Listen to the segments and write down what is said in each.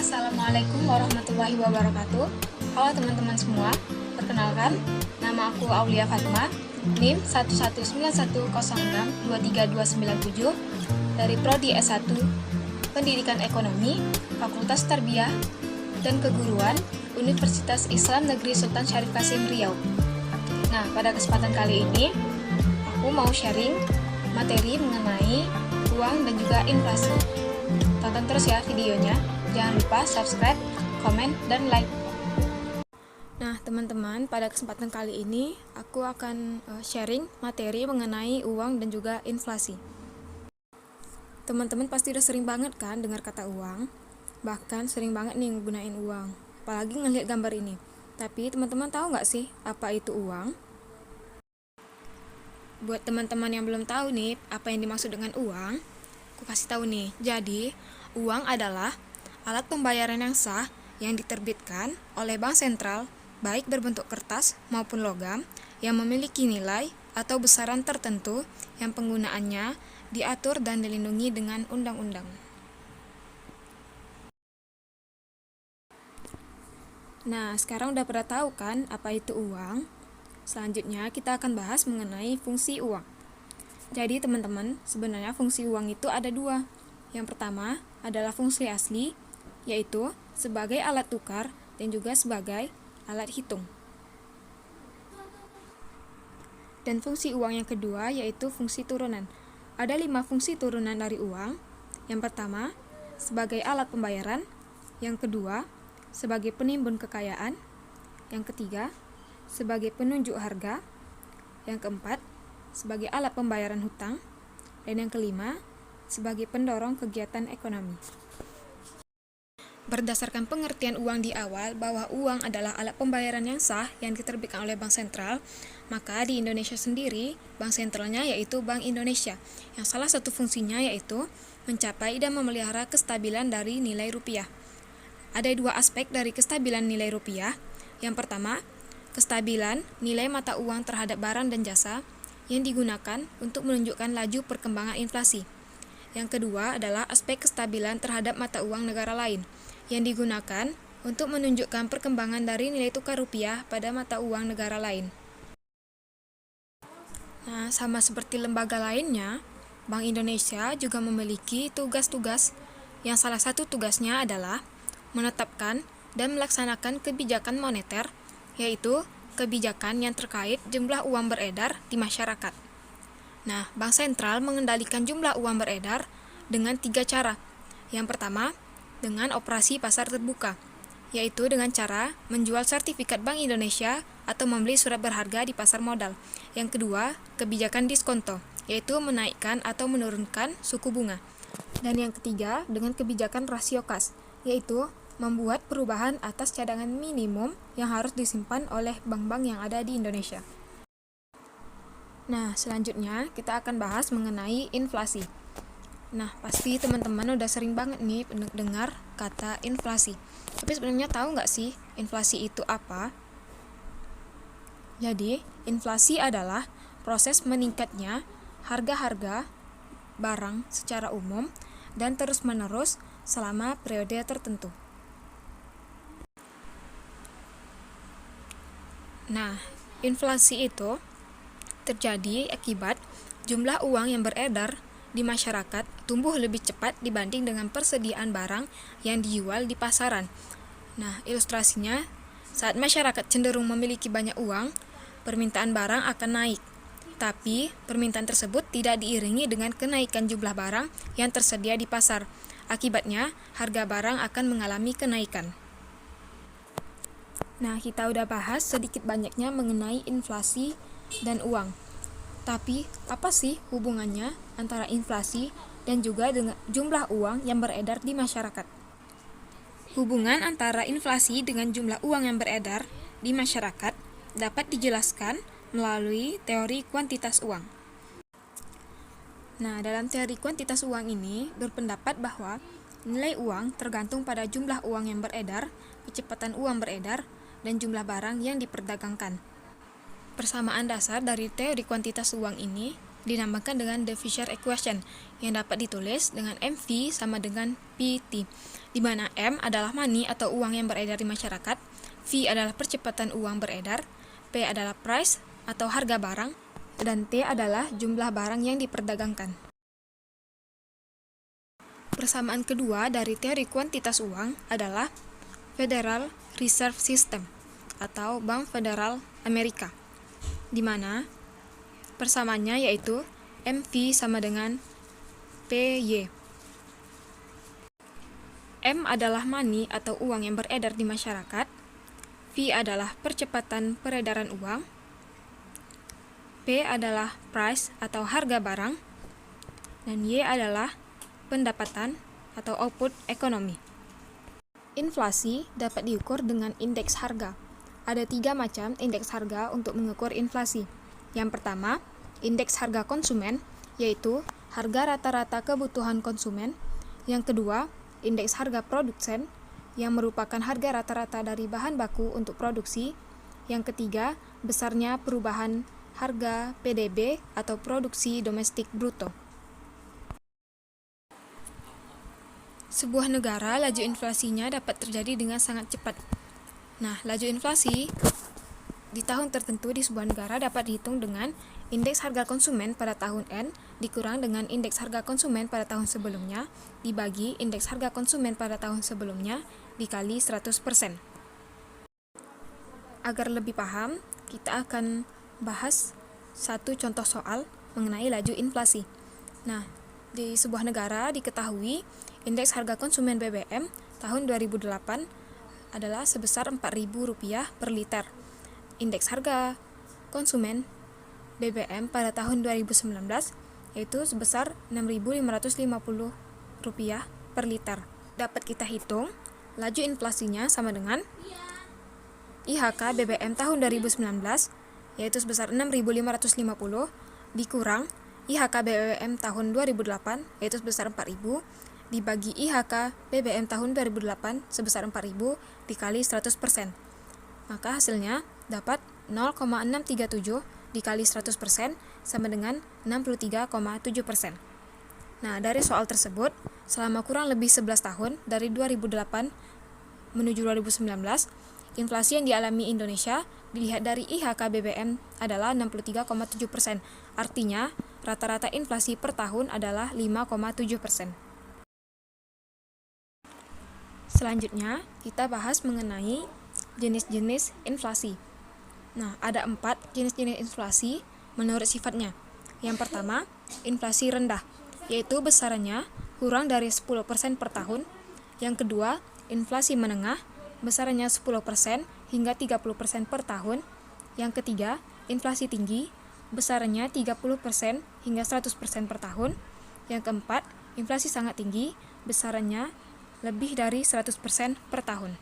Assalamualaikum warahmatullahi wabarakatuh. Halo teman-teman semua, perkenalkan, nama aku Aulia Fatma, NIM 11910623297 dari Prodi S1 Pendidikan Ekonomi, Fakultas Tarbiyah dan Keguruan, Universitas Islam Negeri Sultan Syarif Kasim Riau. Nah, pada kesempatan kali ini, aku mau sharing materi mengenai uang dan juga inflasi. Tonton terus ya videonya. Jangan lupa subscribe, komen, dan like. Nah, teman-teman, pada kesempatan kali ini aku akan sharing materi mengenai uang dan juga inflasi. Teman-teman pasti udah sering banget kan dengar kata uang. Bahkan sering banget nih gunain uang. Apalagi ngelihat gambar ini. Tapi teman-teman tahu nggak sih apa itu uang? Buat teman-teman yang belum tahu nih apa yang dimaksud dengan uang, aku kasih tahu nih. Jadi, uang adalah alat pembayaran yang sah yang diterbitkan oleh bank sentral, baik berbentuk kertas maupun logam, yang memiliki nilai atau besaran tertentu yang penggunaannya diatur dan dilindungi dengan undang-undang. Nah, sekarang udah pada tahu kan apa itu uang? Selanjutnya kita akan bahas mengenai fungsi uang. Jadi teman-teman, sebenarnya fungsi uang itu ada dua. Yang pertama adalah fungsi asli, yaitu sebagai alat tukar dan juga sebagai alat hitung. Dan fungsi uang yang kedua yaitu fungsi turunan. Ada 5 fungsi turunan dari uang. Yang pertama, sebagai alat pembayaran. Yang kedua, sebagai penimbun kekayaan. Yang ketiga, sebagai penunjuk harga. Yang keempat, sebagai alat pembayaran hutang. Dan yang kelima, sebagai pendorong kegiatan ekonomi. Berdasarkan pengertian uang di awal bahwa uang adalah alat pembayaran yang sah yang diterbitkan oleh bank sentral, maka di Indonesia sendiri, bank sentralnya yaitu Bank Indonesia, yang salah satu fungsinya yaitu mencapai dan memelihara kestabilan dari nilai rupiah. Ada dua aspek dari kestabilan nilai rupiah. Yang pertama, kestabilan nilai mata uang terhadap barang dan jasa yang digunakan untuk menunjukkan laju perkembangan inflasi. Yang kedua adalah aspek kestabilan terhadap mata uang negara lain, yang digunakan untuk menunjukkan perkembangan dari nilai tukar rupiah pada mata uang negara lain. Nah, sama seperti lembaga lainnya, Bank Indonesia juga memiliki tugas-tugas yang salah satu tugasnya adalah menetapkan dan melaksanakan kebijakan moneter, yaitu kebijakan yang terkait jumlah uang beredar di masyarakat. Nah, Bank Sentral mengendalikan jumlah uang beredar dengan 3 cara. Yang pertama, dengan operasi pasar terbuka, yaitu dengan cara menjual sertifikat Bank Indonesia atau membeli surat berharga di pasar modal. Yang kedua, kebijakan diskonto, yaitu menaikkan atau menurunkan suku bunga. Dan yang ketiga, dengan kebijakan rasio kas, yaitu membuat perubahan atas cadangan minimum yang harus disimpan oleh bank-bank yang ada di Indonesia. Nah, selanjutnya kita akan bahas mengenai inflasi. Nah, pasti teman-teman udah sering banget nih dengar kata inflasi. Tapi sebenarnya tahu nggak sih inflasi itu apa? Jadi, inflasi adalah proses meningkatnya harga-harga barang secara umum dan terus-menerus selama periode tertentu. Nah, inflasi itu terjadi akibat jumlah uang yang beredar di masyarakat tumbuh lebih cepat dibanding dengan persediaan barang yang dijual di pasaran. Nah, ilustrasinya, saat masyarakat cenderung memiliki banyak uang, permintaan barang akan naik. Tapi, permintaan tersebut tidak diiringi dengan kenaikan jumlah barang yang tersedia di pasar. Akibatnya, harga barang akan mengalami kenaikan. Nah, kita udah bahas sedikit banyaknya mengenai inflasi dan uang. Tapi, apa sih hubungannya antara inflasi dan juga dengan jumlah uang yang beredar di masyarakat? Hubungan antara inflasi dengan jumlah uang yang beredar di masyarakat dapat dijelaskan melalui teori kuantitas uang. Nah, dalam teori kuantitas uang ini berpendapat bahwa nilai uang tergantung pada jumlah uang yang beredar, kecepatan uang beredar, dan jumlah barang yang diperdagangkan. Persamaan dasar dari teori kuantitas uang ini dinamakan dengan the Fisher equation yang dapat ditulis dengan MV sama dengan PT, di mana M adalah money atau uang yang beredar di masyarakat, V adalah percepatan uang beredar, P adalah price atau harga barang, dan T adalah jumlah barang yang diperdagangkan. Persamaan kedua dari teori kuantitas uang adalah Federal Reserve System atau Bank Federal Amerika, di mana persamaannya yaitu MV sama dengan PY. M adalah money atau uang yang beredar di masyarakat, V adalah percepatan peredaran uang, P adalah price atau harga barang, dan Y adalah pendapatan atau output ekonomi. Inflasi dapat diukur dengan indeks harga. Ada 3 macam indeks harga untuk mengukur inflasi. Yang pertama, indeks harga konsumen, yaitu harga rata-rata kebutuhan konsumen. Yang kedua, indeks harga produsen, yang merupakan harga rata-rata dari bahan baku untuk produksi. Yang ketiga, besarnya perubahan harga PDB atau produksi domestik bruto. Sebuah negara, laju inflasinya dapat terjadi dengan sangat cepat. Nah, laju inflasi di tahun tertentu di sebuah negara dapat dihitung dengan indeks harga konsumen pada tahun N dikurang dengan indeks harga konsumen pada tahun sebelumnya dibagi indeks harga konsumen pada tahun sebelumnya dikali 100%. Agar lebih paham, kita akan bahas satu contoh soal mengenai laju inflasi. Nah, di sebuah negara diketahui indeks harga konsumen BBM tahun 2008 adalah sebesar Rp4.000 per liter. Indeks harga konsumen BBM pada tahun 2019 yaitu sebesar Rp6.550 per liter. Dapat kita hitung, laju inflasinya sama dengan IHK BBM tahun 2019 yaitu sebesar 6.550 dikurang IHK BBM tahun 2008 yaitu sebesar 4.000 dibagi IHK BBM tahun 2008 sebesar 4.000 dikali 100%. Maka hasilnya dapat 0,637 dikali 100% sama dengan 63,7%. Nah, dari soal tersebut, selama kurang lebih 11 tahun dari 2008 menuju 2019, inflasi yang dialami Indonesia dilihat dari IHK BBM adalah 63,7%. Artinya, rata-rata inflasi per tahun adalah 5,7%. Selanjutnya, kita bahas mengenai jenis-jenis inflasi. Nah, ada 4 jenis-jenis inflasi menurut sifatnya. Yang pertama, inflasi rendah, yaitu besarannya kurang dari 10% per tahun. Yang kedua, inflasi menengah, besarannya 10% hingga 30% per tahun. Yang ketiga, inflasi tinggi, besarannya 30% hingga 100% per tahun. Yang keempat, inflasi sangat tinggi, besarannya lebih dari 100% per tahun.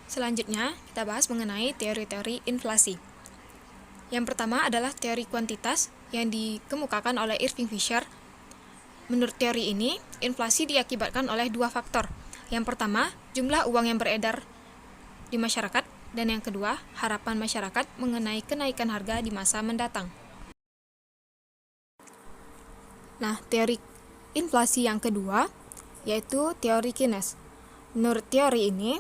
Selanjutnya, kita bahas mengenai teori-teori inflasi. Yang pertama adalah teori kuantitas yang dikemukakan oleh Irving Fisher. Menurut teori ini, inflasi diakibatkan oleh 2 faktor. Yang pertama, jumlah uang yang beredar di masyarakat, dan yang kedua, harapan masyarakat mengenai kenaikan harga di masa mendatang. Nah, teori inflasi yang kedua yaitu teori Keynes. Menurut teori ini,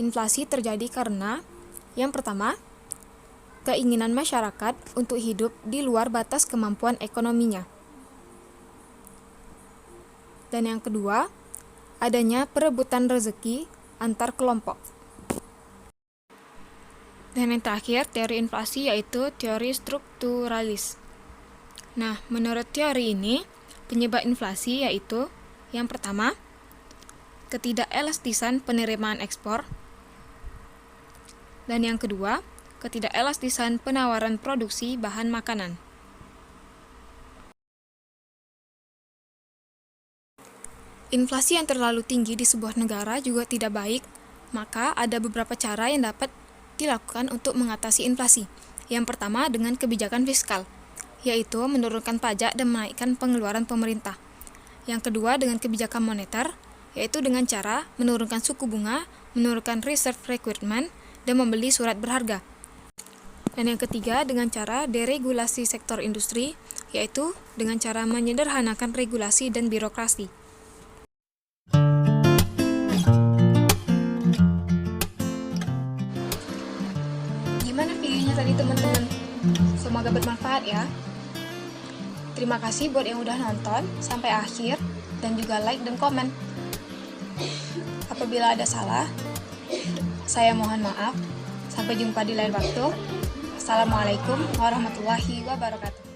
inflasi terjadi karena yang pertama, keinginan masyarakat untuk hidup di luar batas kemampuan ekonominya. Dan yang kedua, adanya perebutan rezeki antar kelompok. Dan yang terakhir, teori inflasi yaitu teori strukturalis. Nah, menurut teori ini, penyebab inflasi yaitu yang pertama, ketidakelastisan penerimaan ekspor. Dan yang kedua, ketidakelastisan penawaran produksi bahan makanan. Inflasi yang terlalu tinggi di sebuah negara juga tidak baik, maka ada beberapa cara yang dapat dilakukan untuk mengatasi inflasi. Yang pertama dengan kebijakan fiskal, yaitu menurunkan pajak dan menaikkan pengeluaran pemerintah. Yang kedua dengan kebijakan moneter, yaitu dengan cara menurunkan suku bunga, menurunkan reserve requirement, dan membeli surat berharga. Dan yang ketiga, dengan cara deregulasi sektor industri, yaitu dengan cara menyederhanakan regulasi dan birokrasi. Gimana videonya tadi teman-teman? Semoga bermanfaat ya. Terima kasih buat yang udah nonton sampai akhir dan juga like dan komen. Apabila ada salah, saya mohon maaf. Sampai jumpa di lain waktu. Assalamualaikum warahmatullahi wabarakatuh.